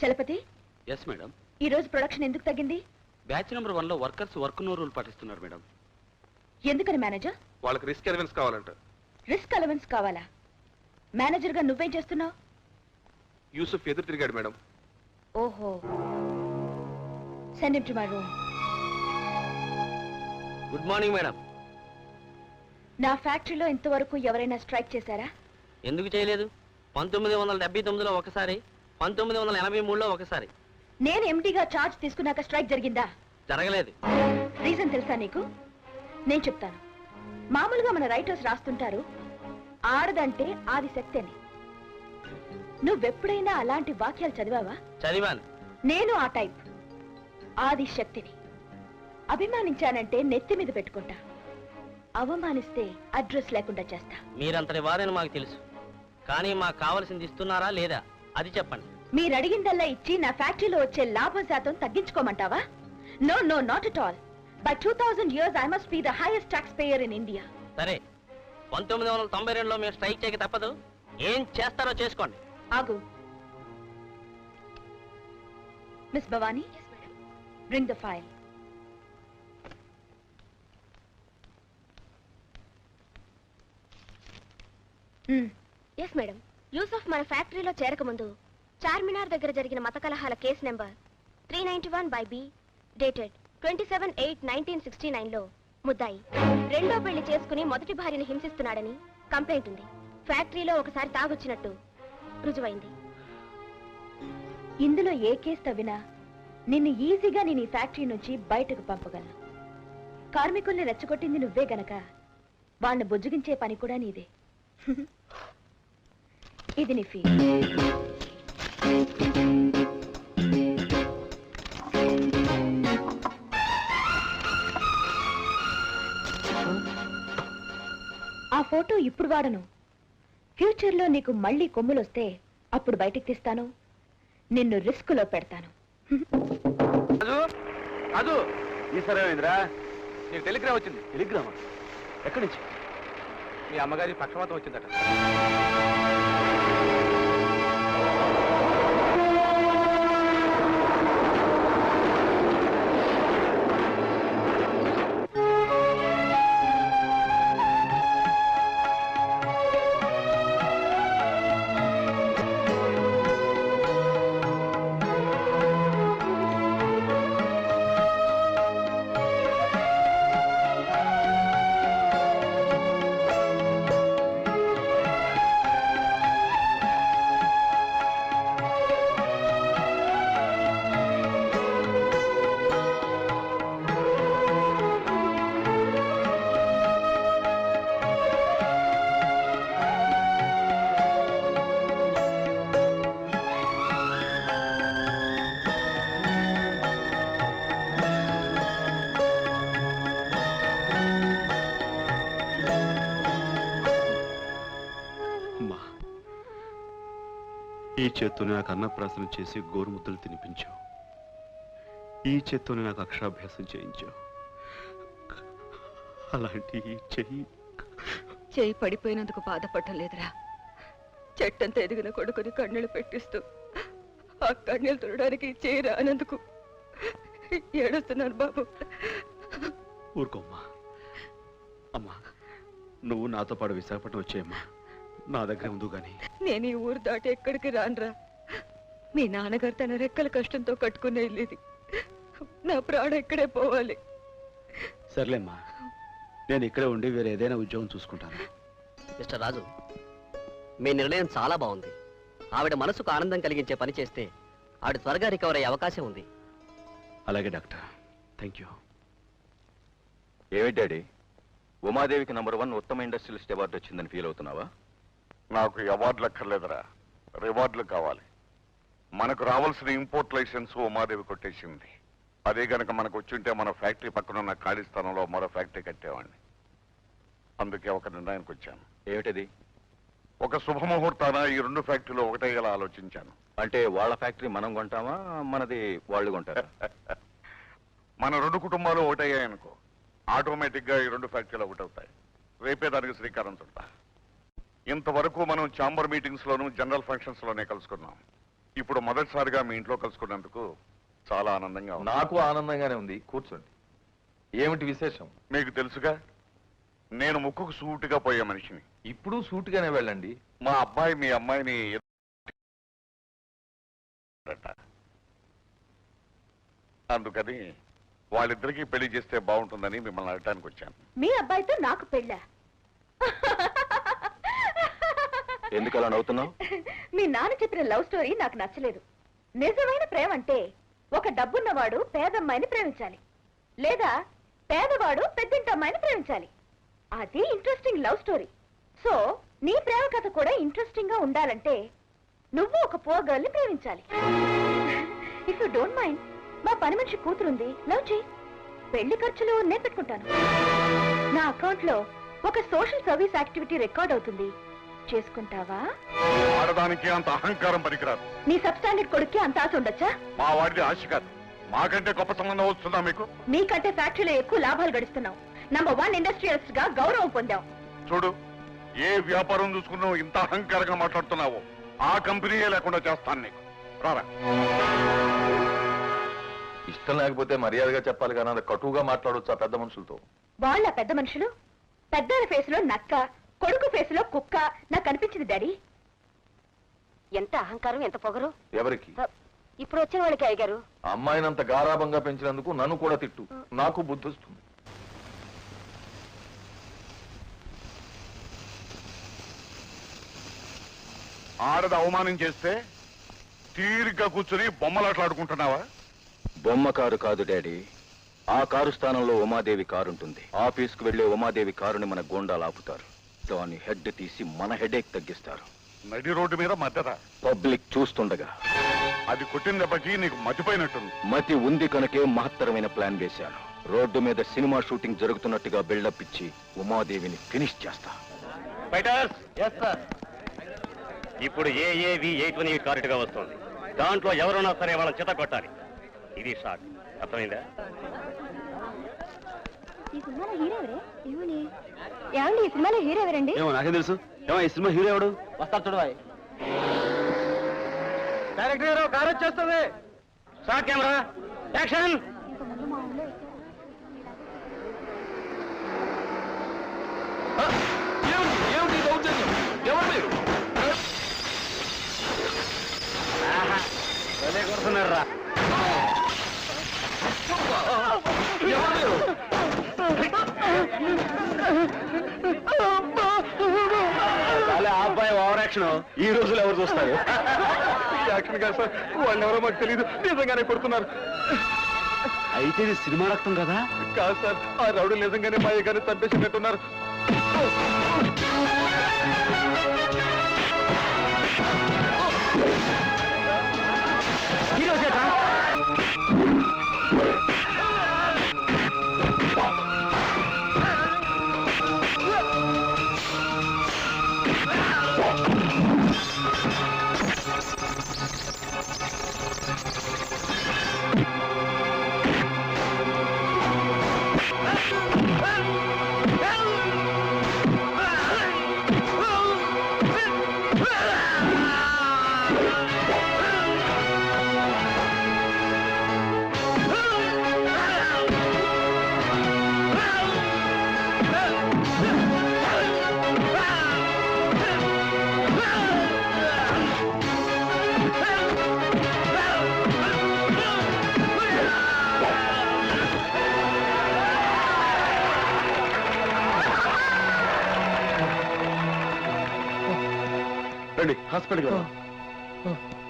Chalapathi. Yes madam. ఈ రోజు production ఎందుకు తగ్గింది? బ్యాచ్ నెంబర్ 1 లో వర్కర్స్ వర్క్ నో రూల్ పాటిస్తున్నారు మేడం. ఎందుకని మేనేజర్? వాళ్ళకి రిస్క్ అలవెన్స్ కావాలంట. రిస్క్ అలవెన్స్ కావాలా? మేనేజర్ గా నువ్వేం చేస్తున్నావు? యూసుఫ్ ఎదురు తిరిగాడు మేడం. ఓహో, send him to my room. Good morning madam. నా ఫ్యాక్టరీలో ఇంతవరకు ఎవరైనా స్ట్రైక్ చేశారా? ఎందుకు చేయలేదు? 1979లో ఒకసారి, 1983లో ఒకసారి. నేను ఎండీగా చార్జ్ తీసుకున్నాక స్ట్రైక్ జరిగిందా? జరగలేదు. రీజన్ తెలుసా నీకు? నేను చెప్తాను. మామూలుగా మన రైటర్స్ రాస్తుంటారు, ఆడదంటే ఆది శక్తి అని. నువ్వెప్పుడైనా అలాంటి వాక్యాలు చదివావా? చదివాను. నేను ఆ టైప్. ఆది శక్తిని అభిమానించానంటే నెత్తి మీద పెట్టుకుంటా, అవమానిస్తే అడ్రస్ లేకుండా చేస్తా. మీరంతటి వారని మాకు తెలుసు, కానీ మాకు కావలసింది ఇస్తున్నారా లేదా అది చెప్పండి. మీరు అడిగిందల్లా ఇచ్చి నా ఫ్యాక్టరీలో వచ్చే లాభం శాతం తగ్గించుకోమంటావా? No no, not at all. By 2000 years, I must be the highest taxpayer in India. సరే, 1992లో మీరు స్ట్రైక్ చేయక తప్పదు. ఏం చేస్తారో చేసుకోండి. ఆగు. Miss Bhavani, bring the file. Yes madam. Yusuf మన ఫ్యాక్టరీలో చేరకముందు చార్మినార్ దగ్గర జరిగిన మత కలహాల కేసు నెంబర్ 391/B డేటెడ్ 27/8/1969లో ముద్దాయి రెండో పెళ్లి చేసుకుని మొదటి భార్యను హింసిస్తున్నాడని కంప్లైంట్ ఉంది. ఫ్యాక్టరీలో ఒకసారి తాగొచ్చినట్టు రుజువైంది. ఇందులో ఏ కేసు తవ్వినా నిన్ను ఈజీగా నేను ఈ ఫ్యాక్టరీ నుంచి బయటకు పంపగలను. కార్మికుల్ని రెచ్చగొట్టింది నువ్వే గనక వాళ్ళని బుజ్జగించే పని కూడా నీదే. ఇది నీ ఫీ. ఆ ఫోటో ఇప్పుడు వాడను. ఫ్యూచర్లో నీకు మళ్ళీ కొమ్ములొస్తే అప్పుడు బయటికి తీస్తాను, నిన్ను రిస్క్ లో పెడతాను. అదు ఈ సరేంద్రా, నీకు టెలిగ్రామ్ వచ్చింది. టెలిగ్రామా? ఎక్కడి నుంచి? మీ అమ్మగారి పక్షవాతం వచ్చిందట. ఈ చేత్తోనే నాకు అన్నప్రాసన చేసి గోరుముద్దలు తినిపించావు. ఈ చేత్తోనే నాకు అక్షరాభ్యాసం చేయించావు. అలాంటి చెయ్యి పడిపోయినందుకు బాధపడటం లేదురా. చెట్టంత ఎదిగిన కొడుకుని కన్నీళ్లు పెట్టిస్తూ ఆ కన్నీళ్ళు తుడడానికి చేయి రానందుకు ఏడుస్తున్నాను బాబు. ఊరుకోమ్మా. అమ్మా, నువ్వు నాతో పాటు విశాఖపట్నం వచ్చేయమ్మా. నా దగ్గర ఉందు గాని. నేను ఈ ఊరు దాటి ఎక్కడికి రానురా. మీ నాన్నగారు తన రెక్కల కష్టంతో కట్టుకునే ఇల్లు. నా ప్రాణం ఇక్కడే పోవాలి. సర్లేమ్మా, నేను ఇక్కడే ఉండి వేరే ఏదైనా ఉద్యోగం చూసుకుంటాను. మిస్టర్ రాజు, మీ నిర్ణయం చాలా బాగుంది. ఆవిడ మనసుకు ఆనందం కలిగించే పని చేస్తే ఆవిడ త్వరగా రికవర్ అయ్యే అవకాశం ఉంది. అలాగే డాక్టర్, థ్యాంక్ యూ. ఏమిటి డాడీ, ఉమాదేవికి నంబర్ 1 ఉత్తమ ఇండస్ట్రియలిస్ట్ అవార్డు వచ్చిందని ఫీల్ అవుతున్నావా? నాకు అవార్డులు అక్కర్లేదురా, రివార్డులు కావాలి. మనకు రావాల్సిన ఇంపోర్ట్ లైసెన్స్ ఉమాదేవి కొట్టేసింది. అదే గనక మనకు వచ్చుంటే మన ఫ్యాక్టరీ పక్కన ఉన్న ఖాళీ స్థానంలో మరో ఫ్యాక్టరీ కట్టేవాడిని. అందుకే ఒక నిర్ణయానికి వచ్చాను. ఏమిటది? ఒక శుభముహూర్తాన ఈ 2 ఫ్యాక్టరీలో ఒకటేలా ఆలోచించాను. అంటే వాళ్ళ ఫ్యాక్టరీ మనం కొంటామా, మనది వాళ్ళు కొంటారా? మన 2 కుటుంబాలు ఒకటయ్యాయనుకో, ఆటోమేటిక్ గా ఈ 2 ఫ్యాక్టరీలు ఒకటవుతాయి. రేపే దానికి శ్రీకారం చుడతా. ఇంతవరకు మనం ఛాంబర్ మీటింగ్స్ లోను జనరల్ ఫంక్షన్స్ లోనే కలుసుకున్నాం. ఇప్పుడు మొదటిసారిగా మీ ఇంట్లో కలుసుకున్నందుకు చాలా ఆనందంగా ఉంది. నాకు ఆనందంగానే ఉంది. కూర్చోండి. ఏమిటి విశేషం? మీకు తెలుసుగా, నేను ముక్కుకు సూటిగా పోయే మనిషిని. ఇప్పుడు సూటిగానే వెళ్ళండి. మా అబ్బాయి మీ అమ్మాయిని అందుకని వాళ్ళిద్దరికీ పెళ్లి చేస్తే బాగుంటుందని మిమ్మల్ని అడగడానికి వచ్చాను. మీ అబ్బాయితో నాకు పెళ్ళా? ఎందుకు అలా నవ్వుతున్నావు? మీ నాన్న చెప్పిన లవ్ స్టోరీ నాకు నచ్చలేదు. నిజమైన ప్రేమ అంటే ఒక డబ్బున్నవాడు పేదమ్మాయిని ప్రేమించాలి, లేదా పేదవాడు పెద్దింటి అమ్మాయిని ప్రేమించాలి. అది ఇంట్రెస్టింగ్ లవ్ స్టోరీ. సో నీ ప్రేమ కథ కూడా ఇంట్రెస్టింగ్ గా ఉండాలంటే నువ్వు ఒక పూర్ గర్ల్ ని ప్రేమించాలి. ఇఫ్ యూ డోంట్ మైండ్, మా పని మనిషి కూతురుంది, లవ్ చేయి. పెళ్లి ఖర్చులు నేను పెట్టుకుంటాను. నా అకౌంట్ లో ఒక సోషల్ సర్వీస్ యాక్టివిటీ రికార్డ్ అవుతుంది. చేసుకుంటావా? ఆడదానికి అంత అహంకారం పనికిరాదు. నీ సబ్స్టాండర్డ్ కొడుక్కి అంత ఆశ ఉండొచ్చా? మా వాడిది ఆశ కాదు. మాకంటే గొప్ప సంబంధం వస్తుందా మీకు? నీకంటే ఫ్యాక్టరీలో ఎక్కువ లాభాలు గడిస్తున్నావు. నంబర్ 1 ఇండస్ట్రియలిస్ట్ గా గౌరవం పొందావు. చూడు, ఏ వ్యాపారం చూసుకున్నావు ఇంత అహంకారంగా మాట్లాడుతున్నావు, ఆ కంపెనీయే లేకుండా చేస్తాను నీకు. రారా. ఇష్టం లేకపోతే మర్యాదగా చెప్పాలి కానీ అది కటువుగా మాట్లాడొచ్చు ఆ పెద్ద మనుషులతో. వాళ్ళ పెద్ద మనుషులు, పెద్దల ఫేస్ లో నక్క, కొడుకు ఫేస్ లో కుక్క నాకు కనిపించింది డాడీ. ఎంత అహంకారం, ఎంత పొగరు. ఎవరికి? ఇప్పుడు వచ్చిన వాళ్ళకి అయ్యారు. అమ్మాయినంత గారాభంగా పెంచినందుకు నన్ను కూడా తిట్టు, నాకు బుద్ధి వస్తుంది. ఆడది అవమానం చేస్తే తీరిగ్గా కూర్చుని బొమ్మలాట్లాడుకుంటున్నావా? బొమ్మ కారు కాదు డాడీ. ఆ కారు స్థానంలో ఉమాదేవి కారు ఉంటుంది. ఆఫీస్కు వెళ్లే ఉమాదేవి కారుని మన గోండాలు ఆపుతారు. దాని హెడ్ తీసి మన హెడేక్ తగ్గిస్తారు. నడి రోడ్డు మీద మద్దత పబ్లిక్ చూస్తుండగా. అది కొట్టిన దెబ్బకి నీకు మతిపోయినట్టుంది. మతి ఉంది కనుకే మహత్తరమైన ప్లాన్ వేశాను. రోడ్డు మీద సినిమా షూటింగ్ జరుగుతున్నట్టుగా బిల్డప్ ఇచ్చి ఉమాదేవిని ఫినిష్ చేస్తా. ఇప్పుడు ఏఏవి 8 కారెట్గా వస్తుంది. దాంట్లో ఎవరున్నా సరే వాళ్ళని చిత కొట్టాలి. ఇది షాట్. అర్థమైందా? ఈ సినిమాలో హీరో ఎవరే? ఏమండి, ఈ సినిమాలో హీరో ఎవరండి? ఏమో నాకేం తెలుసు. ఏమో ఈ సినిమా హీరో ఎవడు? వస్తారు చూడవాయి. డైరెక్టర్ గారు, కారు వచ్చేస్తుంది. Shot camera, action. కొడుతున్నారా? అబ్బాయి ఓవర్ యాక్షన్ ఈ రోజులు ఎవరు చూస్తారు? యాక్షన్ కాదు సార్, వాళ్ళు ఎవరో మాకు తెలియదు. నిజంగానే కొడుతున్నారు. అయితే ఇది సినిమా రక్తం కదా? కాదు సార్, ఆ రౌడీ నిజంగానే మా గారిని చంపేసినట్టున్నారు. హీరో చేత రండి హాస్పిటల్కి వెళ్దాం.